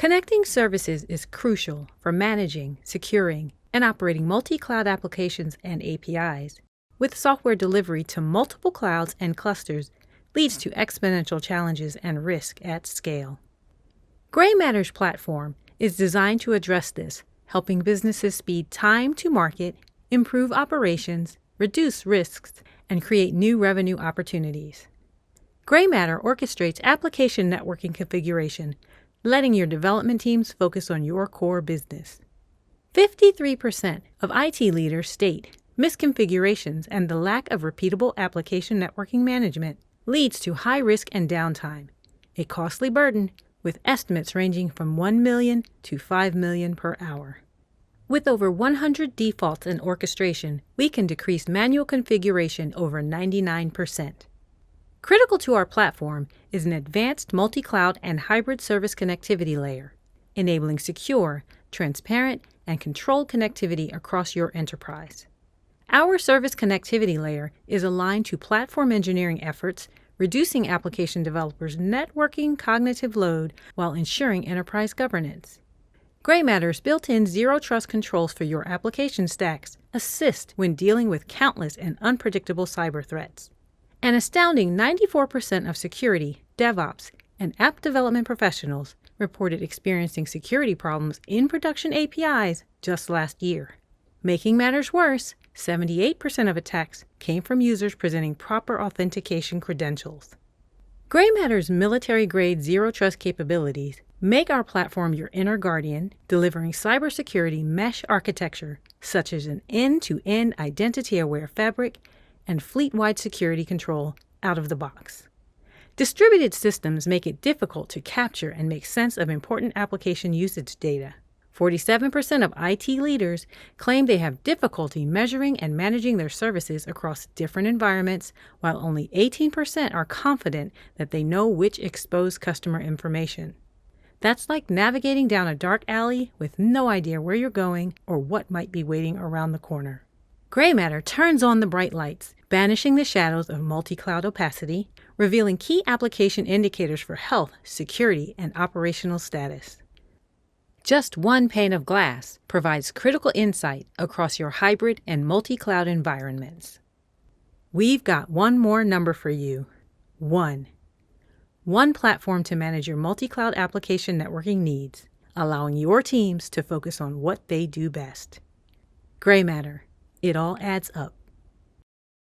Connecting services is crucial for managing, securing, and operating multi-cloud applications and APIs. With software delivery to multiple clouds and clusters leads to exponential challenges and risk at scale. Greymatter's platform is designed to address this, helping businesses speed time to market, improve operations, reduce risks, and create new revenue opportunities. Greymatter orchestrates application networking configuration, letting your development teams focus on your core business. 53% of IT leaders state misconfigurations and the lack of repeatable application networking management leads to high risk and downtime, a costly burden with estimates ranging from $1 million to $5 million per hour. With over 100 defaults in orchestration, we can decrease manual configuration over 99%. Critical to our platform is an advanced multi-cloud and hybrid service connectivity layer, enabling secure, transparent, and controlled connectivity across your enterprise. Our service connectivity layer is aligned to platform engineering efforts, reducing application developers' networking cognitive load while ensuring enterprise governance. Greymatter's built-in zero-trust controls for your application stacks assist when dealing with countless and unpredictable cyber threats. An astounding 94% of security, DevOps, and app development professionals reported experiencing security problems in production APIs just last year. Making matters worse, 78% of attacks came from users presenting proper authentication credentials. Greymatter's military-grade zero-trust capabilities make our platform your inner guardian, delivering cybersecurity mesh architecture such as an end-to-end identity-aware fabric and fleet-wide security control out of the box. Distributed systems make it difficult to capture and make sense of important application usage data. 47% of IT leaders claim they have difficulty measuring and managing their services across different environments, while only 18% are confident that they know which exposed customer information. That's like navigating down a dark alley with no idea where you're going or what might be waiting around the corner. Greymatter turns on the bright lights, banishing the shadows of multi-cloud opacity, revealing key application indicators for health, security, and operational status. Just one pane of glass provides critical insight across your hybrid and multi-cloud environments. We've got one more number for you. One platform to manage your multi-cloud application networking needs, allowing your teams to focus on what they do best. Greymatter. It all adds up.